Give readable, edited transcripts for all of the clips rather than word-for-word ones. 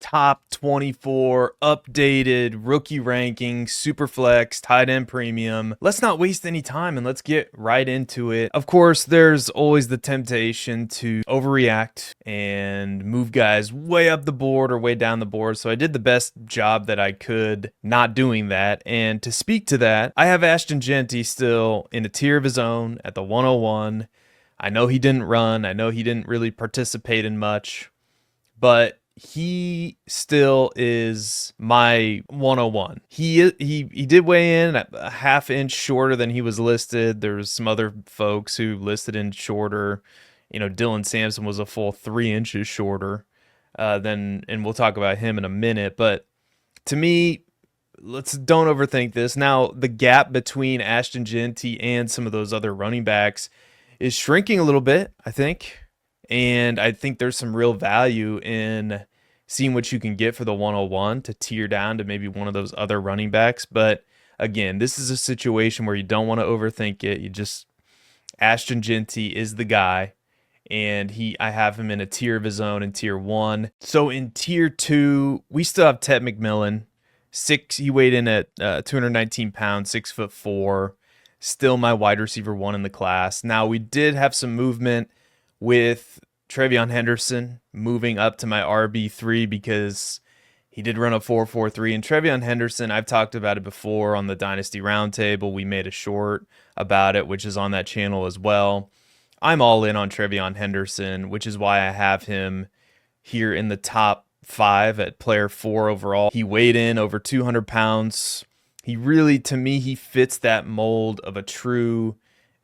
top 24 updated rookie ranking, super flex, tight end premium. Let's not waste any time and let's get right into it. Of course, there's always the temptation to overreact and move guys way up the board or way down the board. So I did the best job that I could not doing that. And to speak to that, I have Jeanty still in a tier of his own at the 101. I know he didn't run. I know he didn't really participate in much, but he still is my 101. He did weigh in a half inch shorter than he was listed. There's some other folks who listed in shorter. Dylan Sampson was a full 3 inches shorter and we'll talk about him in a minute. But to me, don't overthink this. Now, the gap between Ashton Jeanty and some of those other running backs is shrinking a little bit, I think. And I think there's some real value in seeing what you can get for the 101 to tier down to maybe one of those other running backs. But again, this is a situation where you don't want to overthink it. Ashton Jeanty is the guy, and I have him in a tier of his own in tier 1. So in tier 2, we still have Ted McMillan. He weighed in at 219 pounds, 6'4", still my wide receiver 1 in the class. Now, we did have some movement with Trevion Henderson moving up to my RB3 because he did run a 4.43. And Trevion Henderson, I've talked about it before on the Dynasty Roundtable. We made a short about it, which is on that channel as well. I'm all in on Trevion Henderson, which is why I have him here in the top 5 at player 4 overall. He weighed in over 200 pounds. He really, to me, he fits that mold of a true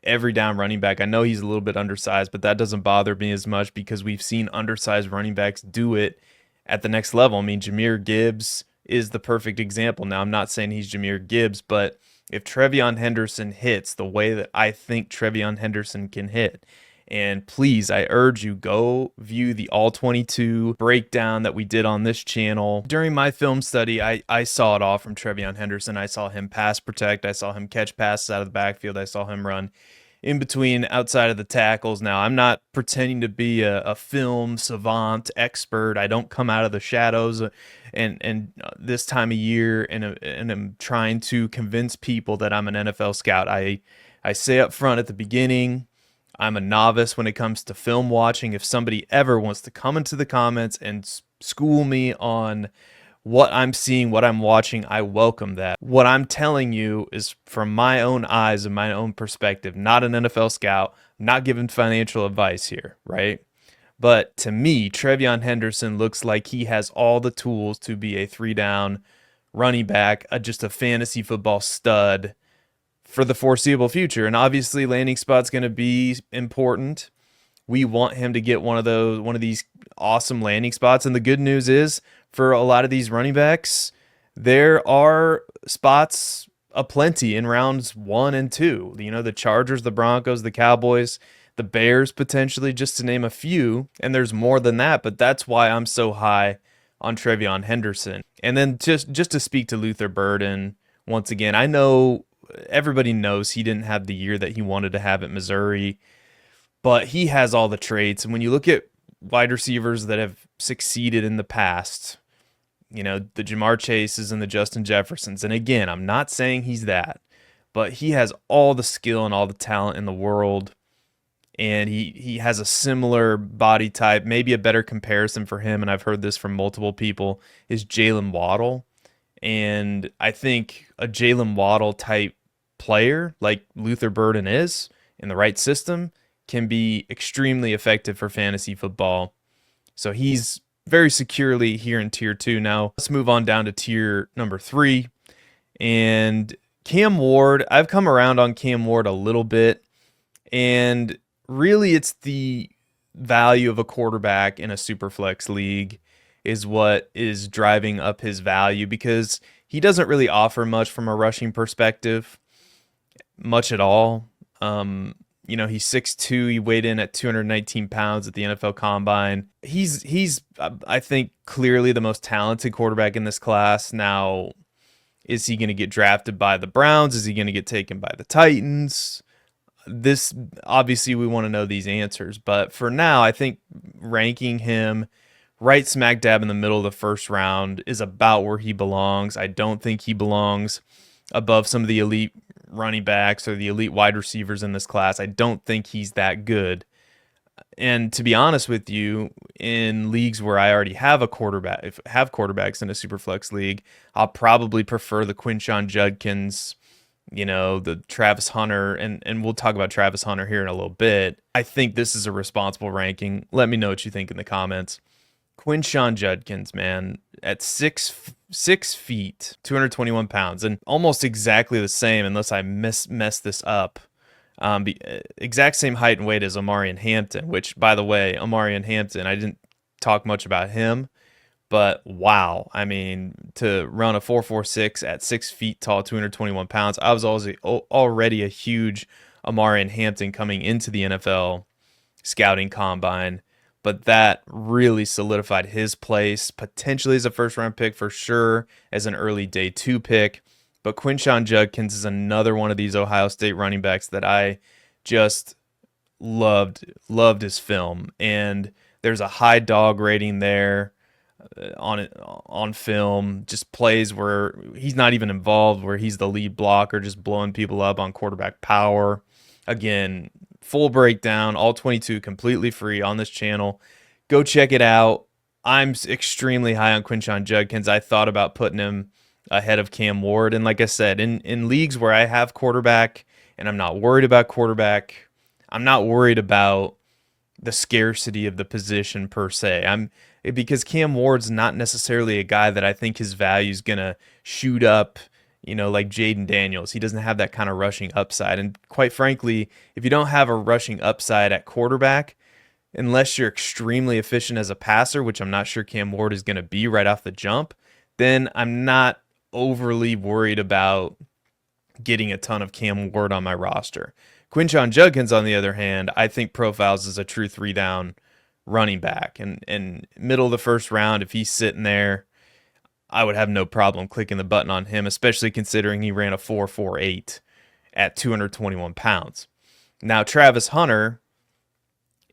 every down running back. I know he's a little bit undersized, but that doesn't bother me as much because we've seen undersized running backs do it at the next level. I mean, Jahmyr Gibbs is the perfect example. Now, I'm not saying he's Jahmyr Gibbs, but if Trevion Henderson hits the way that I think Trevion Henderson can hit, and please, I urge you, go view the All-22 breakdown that we did on this channel. During my film study, I saw it all from Trevion Henderson. I saw him pass protect. I saw him catch passes out of the backfield. I saw him run in between outside of the tackles. Now, I'm not pretending to be a film savant expert. I don't come out of the shadows and this time of year and I'm trying to convince people that I'm an NFL scout. I say up front at the beginning, I'm a novice when it comes to film watching. If somebody ever wants to come into the comments and school me on what I'm seeing, what I'm watching, I welcome that. What I'm telling you is from my own eyes and my own perspective, not an NFL scout, I'm not giving financial advice here, right? But to me, Trevion Henderson looks like he has all the tools to be a 3-down running back, just a fantasy football stud for the foreseeable future. And obviously landing spot's going to be important. We want him to get one of these awesome landing spots. And the good news is for a lot of these running backs, there are spots aplenty in rounds 1 and 2. The Chargers, the Broncos, the Cowboys, the Bears potentially, just to name a few. And there's more than that, but that's why I'm so high on Trevion Henderson. And then just to speak to Luther Burden, once again, I know everybody knows he didn't have the year that he wanted to have at Missouri, but he has all the traits. And when you look at wide receivers that have succeeded in the past, the Jamar Chases and the Justin Jeffersons, and again, I'm not saying he's that, but he has all the skill and all the talent in the world, and he has a similar body type. Maybe a better comparison for him, and I've heard this from multiple people, is Jalen Waddle. And I think a Jalen Waddle type player like Luther Burden is in the right system can be extremely effective for fantasy football. So he's very securely here in tier 2. Now let's move on down to tier number 3. And Cam Ward, I've come around on Cam Ward a little bit. And really it's the value of a quarterback in a super flex league is what is driving up his value, because he doesn't really offer much from a rushing perspective, much at all. He's 6'2", he weighed in at 219 pounds at the NFL Combine. He's I think, clearly the most talented quarterback in this class. Now, is he going to get drafted by the Browns? Is he going to get taken by the Titans? Obviously, we want to know these answers. But for now, I think ranking him right smack dab in the middle of the first round is about where he belongs. I don't think he belongs above some of the elite running backs or the elite wide receivers in this class. I don't think he's that good. And to be honest with you, in leagues where I already have a quarterback, if have quarterbacks in a superflex league, I'll probably prefer the Quinshon Judkins, the Travis Hunter, and we'll talk about Travis Hunter here in a little bit. I think this is a responsible ranking. Let me know what you think in the comments. Quinshon Judkins, man, at 6 feet, 221 pounds, and almost exactly the same, unless I mess this up. Exact same height and weight as Omarion Hampton, which, by the way, Omarion Hampton, I didn't talk much about him, but wow. I mean, to run a 4.46 at 6 feet tall, 221 pounds, I was already a huge Omarion Hampton coming into the NFL scouting combine, but that really solidified his place, potentially as a first-round pick for sure, as an early day 2 pick. But Quinshon Judkins is another one of these Ohio State running backs that I just loved his film. And there's a high dog rating there on film, just plays where he's not even involved, where he's the lead blocker, just blowing people up on quarterback power. Again, full breakdown, all 22 completely free on this channel. Go check it out. I'm extremely high on Quinshon Judkins. I thought about putting him ahead of Cam Ward. And like I said, in leagues where I have quarterback and I'm not worried about quarterback, I'm not worried about the scarcity of the position per se. Because Cam Ward's not necessarily a guy that I think his value is going to shoot up, like Jaden Daniels. He doesn't have that kind of rushing upside. And quite frankly, if you don't have a rushing upside at quarterback, unless you're extremely efficient as a passer, which I'm not sure Cam Ward is going to be right off the jump, then I'm not overly worried about getting a ton of Cam Ward on my roster. Quinshon Judkins, on the other hand, I think profiles as a true 3-down running back. And middle of the first round, if he's sitting there, I would have no problem clicking the button on him, especially considering he ran a 4.48 at 221 pounds. Now, Travis Hunter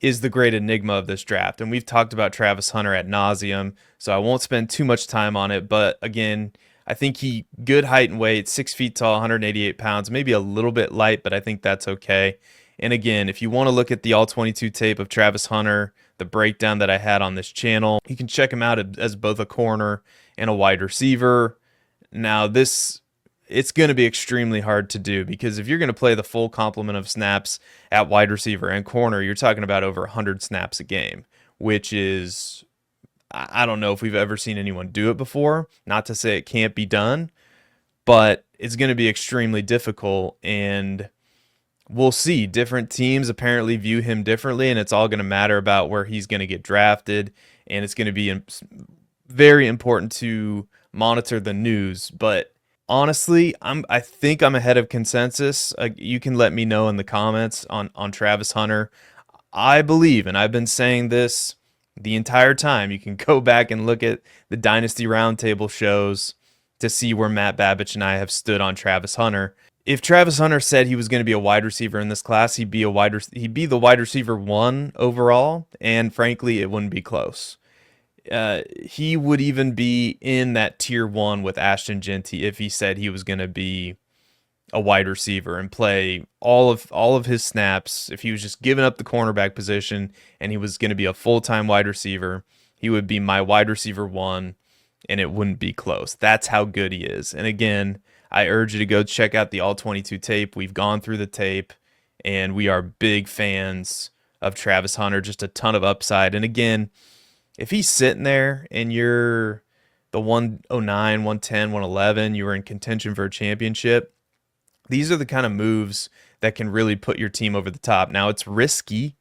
is the great enigma of this draft, and we've talked about Travis Hunter ad nauseum, so I won't spend too much time on it. But again, I think he good height and weight, 6 feet tall, 188 pounds, maybe a little bit light, but I think that's okay. And again, if you want to look at the all-22 tape of Travis Hunter, the breakdown that I had on this channel, you can check him out as both a corner and a wide receiver. Now, it's going to be extremely hard to do, because if you're going to play the full complement of snaps at wide receiver and corner, you're talking about over 100 snaps a game, which is, I don't know if we've ever seen anyone do it before. Not to say it can't be done, but it's going to be extremely difficult, and we'll see. Different teams apparently view him differently, and it's all going to matter about where he's going to get drafted, and it's going to be very important to monitor the news. But honestly, I think I'm ahead of consensus. You can let me know in the comments on Travis Hunter. I believe, and I've been saying this the entire time, you can go back and look at the Dynasty Roundtable shows to see where Matt Babich and I have stood on Travis Hunter. If Travis Hunter said he was going to be a wide receiver in this class, he'd be the wide receiver 1 overall, and frankly, it wouldn't be close. He would even be in that tier 1 with Ashton Jeanty if he said he was going to be a wide receiver and play all of his snaps. If he was just giving up the cornerback position and he was going to be a full-time wide receiver, he would be my wide receiver 1, and it wouldn't be close. That's how good he is. And again, I urge you to go check out the all-22 tape. We've gone through the tape, and we are big fans of Travis Hunter. Just a ton of upside. And again, if he's sitting there and you're the 109, 110, 111, you were in contention for a championship, these are the kind of moves that can really put your team over the top. Now, it's risky,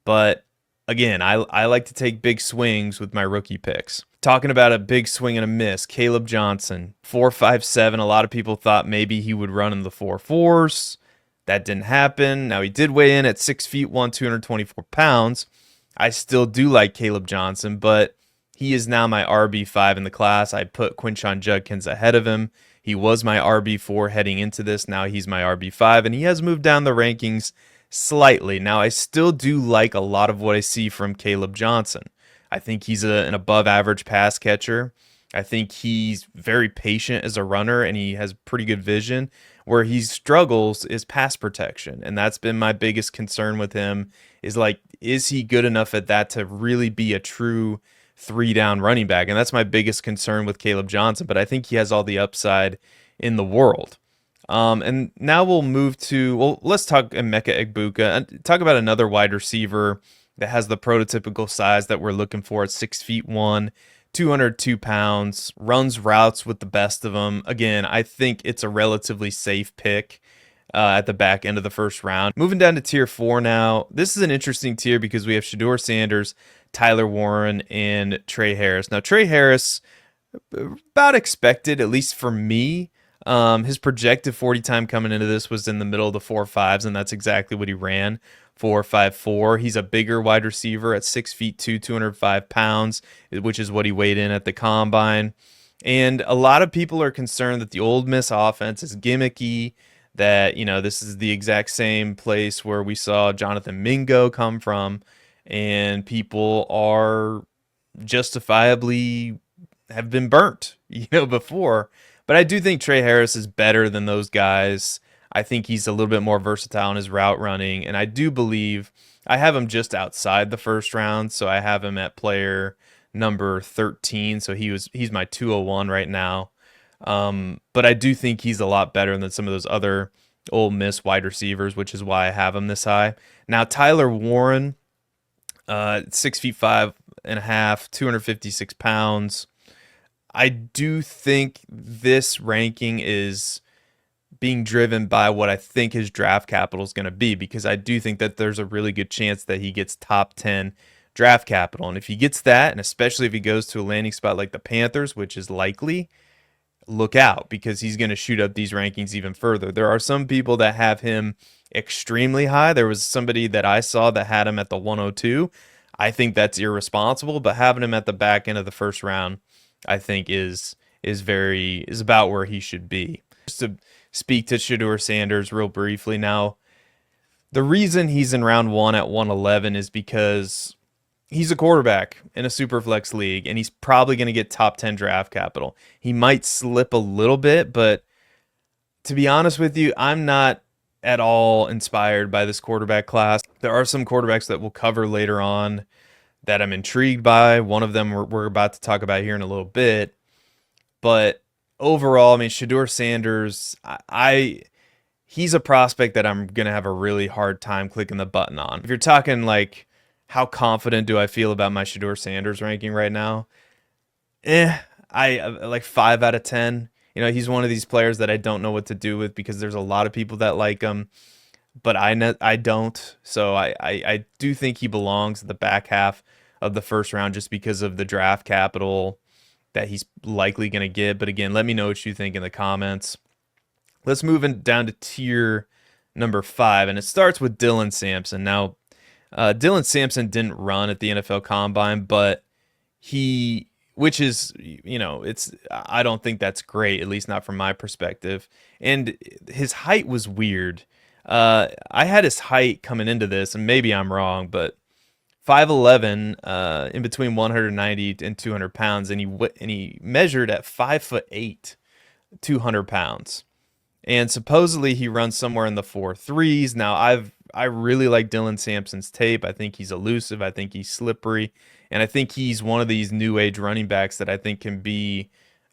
but again, I like to take big swings with my rookie picks. Talking about a big swing and a miss, Caleb Johnson, 4.57. A lot of people thought maybe he would run in the 4.4s. That didn't happen. Now, he did weigh in at 6 feet 1, 224 pounds. I still do like Caleb Johnson, but he is now my RB5 in the class. I put Quinshon Judkins ahead of him. He was my RB4 heading into this. Now he's my RB5, and he has moved down the rankings slightly. Now, I still do like a lot of what I see from Caleb Johnson. I think he's an above average pass catcher. I think he's very patient as a runner and he has pretty good vision. Where he struggles is pass protection. And that's been my biggest concern with him is like, is he good enough at that to really be a true 3 down running back? And that's my biggest concern with Caleb Johnson. But I think he has all the upside in the world. And now we'll move to, well, let's talk Emeka Egbuka and talk about another wide receiver that has the prototypical size that we're looking for at 6'1", 202 pounds, runs routes with the best of them. Again, I think it's a relatively safe pick at the back end of the first round. Moving down to tier 4 now. This is an interesting tier because we have Shedeur Sanders, Tyler Warren, and Trey Harris. Now, Trey Harris, about expected, at least for me. His projected 40 time coming into this was in the middle of the 4.5s, and that's exactly what he ran. 4.54. He's a bigger wide receiver at 6'2", 205 pounds, which is what he weighed in at the combine. And a lot of people are concerned that the Ole Miss offense is gimmicky, that, you know, this is the exact same place where we saw Jonathan Mingo come from, and people are justifiably have been burnt, you know, before. But I do think Trey Harris is better than those guys. I think he's a little bit more versatile in his route running, and I do believe I have him just outside the first round, so I have him at player number 13, so he's my 201 right now. But I do think he's a lot better than some of those other Ole Miss wide receivers, which is why I have him this high. Now, Tyler Warren, 6'5.5", 256 pounds. I do think this ranking is being driven by what I think his draft capital is going to be, because I do think that there's a really good chance that he gets top 10 draft capital. And if he gets that, and especially if he goes to a landing spot like the Panthers, which is likely, look out, because he's going to shoot up these rankings even further. There are some people that have him extremely high. There was somebody that I saw that had him at the 102. I think that's irresponsible, but having him at the back end of the first round, I think is about where he should be. Just to speak to Shedeur Sanders real briefly now, the reason he's in round 1 at 111 is because he's a quarterback in a Superflex league, and he's probably going to get top 10 draft capital. He might slip a little bit, but to be honest with you, I'm not at all inspired by this quarterback class. There are some quarterbacks that we'll cover later on that I'm intrigued by. One of them we're about to talk about here in a little bit. But overall, I mean, Shedeur Sanders, he's a prospect that I'm going to have a really hard time clicking the button on. If you're talking like, how confident do I feel about my Shedeur Sanders ranking right now? I like 5 out of 10. You know, he's one of these players that I don't know what to do with, because there's a lot of people that like him, but I don't. So I do think he belongs in the back half of the first round just because of the draft capital that he's likely going to get. But again, let me know what you think in the comments. Let's move down to tier number 5, and it starts with Dylan Sampson. Now, Dylan Sampson didn't run at the NFL Combine, but which is, you know, I don't think that's great, at least not from my perspective. And his height was weird. I had his height coming into this, and maybe I'm wrong, but 5'11", in between 190 and 200 pounds, and he measured at 5'8", 200 pounds. And supposedly he runs somewhere in the 4.3s. Now, I really like Dylan Sampson's tape. I think he's elusive. I think he's slippery. And I think he's one of these new age running backs that I think can be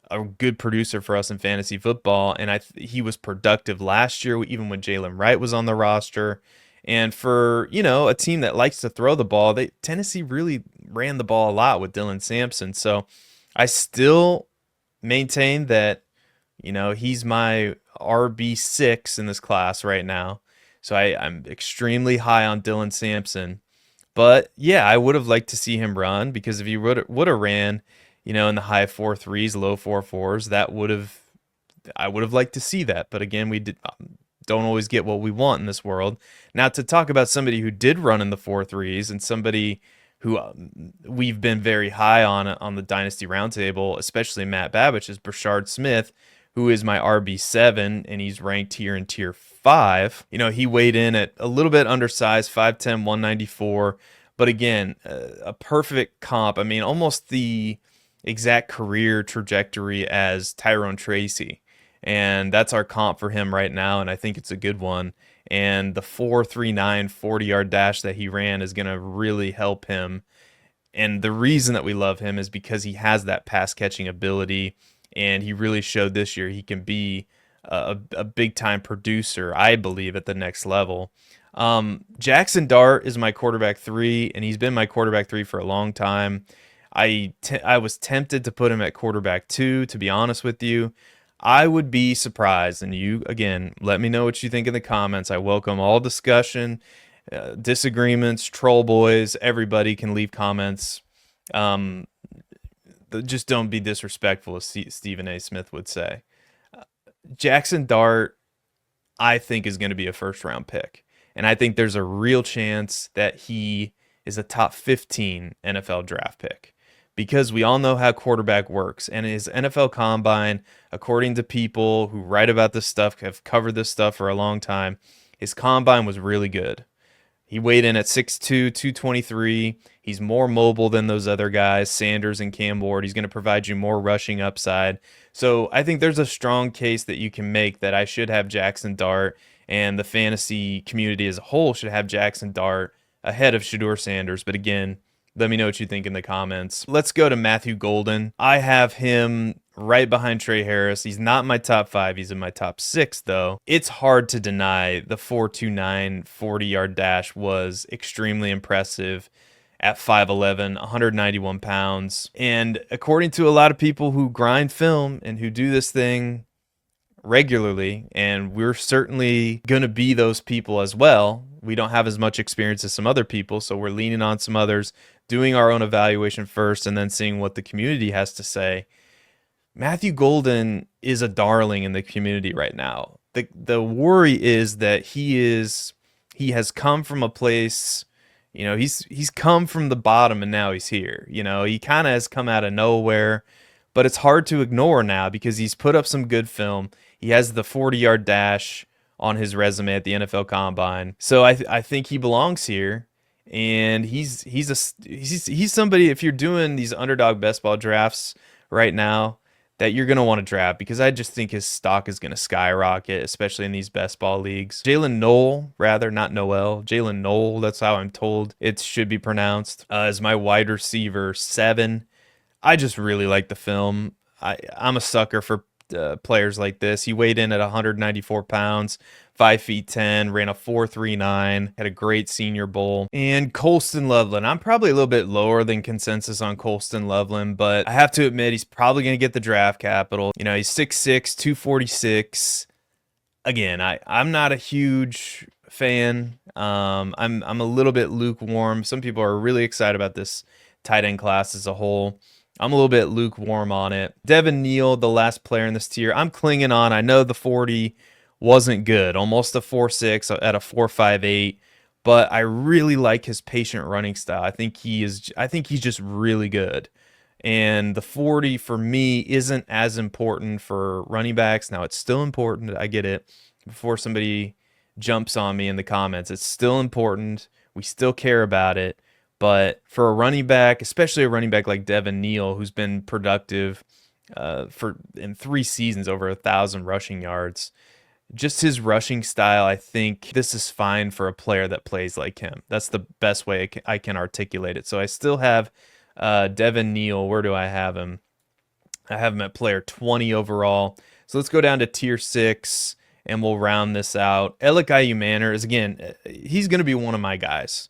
a good producer for us in fantasy football. And he was productive last year, even when Jalen Wright was on the roster. And for, you know, a team that likes to throw the ball, Tennessee really ran the ball a lot with Dylan Sampson. So I still maintain that, you know, he's my RB6 in this class right now. So I'm extremely high on Dylan Sampson. But yeah, I would have liked to see him run, because if he would have ran, you know, in the high 4.3s, low 4.4s, I would have liked to see that. But again, we don't always get what we want in this world. Now, to talk about somebody who did run in the 4.3s and somebody who we've been very high on the Dynasty Roundtable, especially Matt Babbage, is Brashard Smith, who is my RB7, and he's ranked here in tier 5. You know, he weighed in at a little bit undersized, 5'10", 194, But again, a perfect comp. I mean, almost the exact career trajectory as Tyrone Tracy. And that's our comp for him right now, and I think it's a good one. And the 4.39 40-yard dash that he ran is going to really help him. And the reason that we love him is because he has that pass catching ability, and he really showed this year he can be a big time producer, I believe, at the next level. Jackson Dart is my quarterback 3, and he's been my quarterback 3 for a long time. I was tempted to put him at quarterback 2, to be honest with you. I would be surprised, and you, again, let me know what you think in the comments. I welcome all discussion, disagreements, troll boys. Everybody can leave comments. Just don't be disrespectful, as Stephen A. Smith would say. Jackson Dart, I think, is going to be a first-round pick. And I think there's a real chance that he is a top 15 NFL draft pick, because we all know how quarterback works. And his NFL combine, according to people who write about this stuff, have covered this stuff for a long time, his combine was really good. He weighed in at 6'2", 223. He's more mobile than those other guys, Sanders and Cam Ward. He's going to provide you more rushing upside. So I think there's a strong case that you can make that I should have Jackson Dart, and the fantasy community as a whole should have Jackson Dart ahead of Shedeur Sanders. But again, let me know what you think in the comments. Let's go to Matthew Golden. I have him right behind Trey Harris. He's not in my top 5. He's in my top 6, though. It's hard to deny the 4.29 40-yard dash was extremely impressive at 5'11", 191 pounds. And according to a lot of people who grind film and who do this thing regularly, and we're certainly going to be those people as well. We don't have as much experience as some other people, so we're leaning on some others, doing our own evaluation first, and then seeing what the community has to say. Matthew Golden is a darling in the community right now. The worry is that he has come from a place, he's come from the bottom and now he's here. He kind of has come out of nowhere, but it's hard to ignore now because he's put up some good film. He has the 40-yard dash on his resume at the NFL Combine. So I think he belongs here. And he's somebody, if you're doing these underdog best ball drafts right now, that you're going to want to draft, because I just think his stock is going to skyrocket, especially in these best ball leagues. Jalen Noel, rather, not Noel. Jalen Noel, that's how I'm told it should be pronounced, is my wide receiver 7. I just really like the film. I'm a sucker for players like this. He weighed in at 194 pounds, 5'10", ran a 4.39, had a great Senior Bowl. And Colston Loveland, I'm probably a little bit lower than consensus on Colston Loveland, but I have to admit he's probably going to get the draft capital. He's 6'6", 246. Again, I'm not a huge fan. I'm a little bit lukewarm. Some people are really excited about this tight end class as a whole. I'm a little bit lukewarm on it. Devin Neal, the last player in this tier, I'm clinging on. I know the 40 wasn't good, almost a 4.6 at a 4.58, but I really like his patient running style. I think he's just really good. And the 40 for me isn't as important for running backs. Now, it's still important. I get it. Before somebody jumps on me in the comments, it's still important. We still care about it. But for a running back, especially a running back like Devin Neal, who's been productive in 3 seasons, over 1,000 rushing yards, just his rushing style, I think this is fine for a player that plays like him. That's the best way I can articulate it. So I still have Devin Neal. Where do I have him? I have him at player 20 overall. So let's go down to tier 6, and we'll round this out. Alec Ayumanor is, again, he's going to be one of my guys.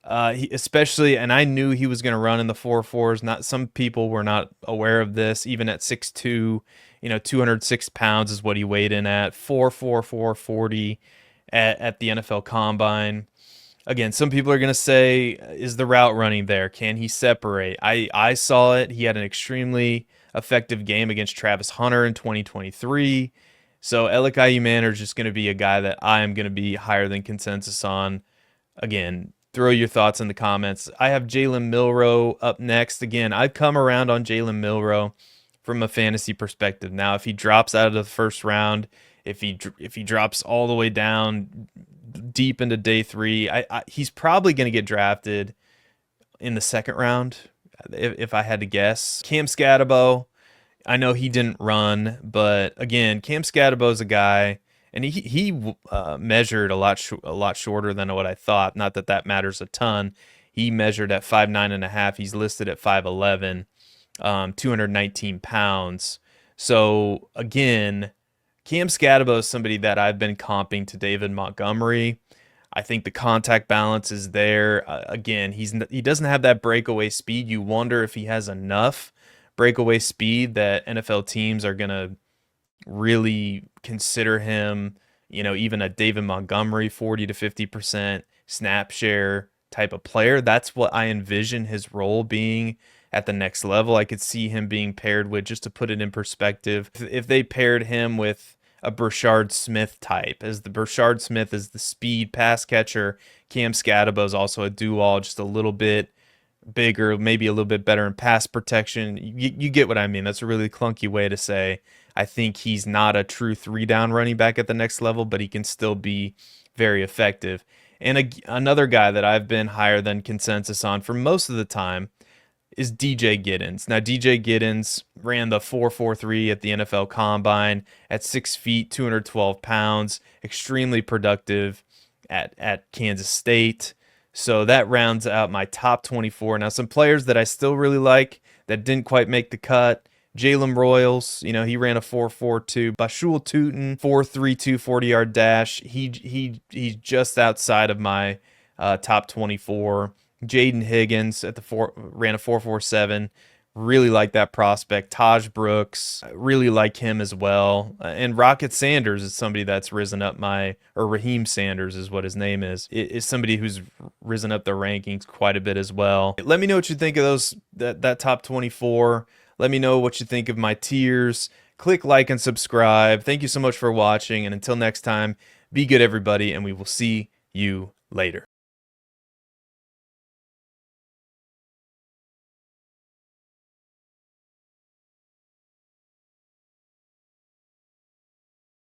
Especially, and I knew he was going to run in the 4.4s. Some people were not aware of this. Even at 6'2", 206 pounds is what he weighed in at. 4.44 40 at the NFL Combine. Again, some people are going to say, is the route running there? Can he separate? I saw it. He had an extremely effective game against Travis Hunter in 2023. So Alec Ayumanor is just going to be a guy that I am going to be higher than consensus on. Again, throw your thoughts in the comments. I have Jalen Milroe up next. Again, I've come around on Jalen Milroe from a fantasy perspective. Now, if he drops out of the first round, if he drops all the way down deep into day 3, he's probably going to get drafted in the second round, if I had to guess. Cam Scatabo, I know he didn't run, but again, Cam Scatabo is a guy, and he measured a lot shorter than what I thought. Not that that matters a ton. He measured at 5'9.5". He's listed at 5'11", 219 pounds. So again, Cam Scatabo is somebody that I've been comping to David Montgomery. I think the contact balance is there. Again, he doesn't have that breakaway speed. You wonder if he has enough breakaway speed that NFL teams are going to really consider him, even a David Montgomery 40 to 50% snap share type of player. That's what I envision his role being at the next level. I could see him being paired with, just to put it in perspective, if they paired him with a Brashard Smith type, as the Brashard Smith is the speed pass catcher, Cam Scatabo is also a do-all, just a little bit bigger, maybe a little bit better in pass protection. You get what I mean. That's a really clunky way to say I think he's not a true 3-down running back at the next level, but he can still be very effective. And another guy that I've been higher than consensus on for most of the time is DJ Giddens. Now, DJ Giddens ran the 4.43 at the NFL Combine at 6 feet, 212 pounds, extremely productive at Kansas State. So that rounds out my top 24. Now, some players that I still really like that didn't quite make the cut. Jalen Royals, he ran a 4.42. Bashul Tutin, 4.32 40-yard dash. He's just outside of my top 24. Jaden Higgins ran a 4.47. Really like that prospect. Taj Brooks, really like him as well. And Rocket Sanders is somebody that's risen up or Raheem Sanders is what his name is somebody who's risen up the rankings quite a bit as well. Let me know what you think of that top 24. Let me know what you think of my tiers. Click like and subscribe. Thank you so much for watching. And until next time, be good, everybody, and we will see you later.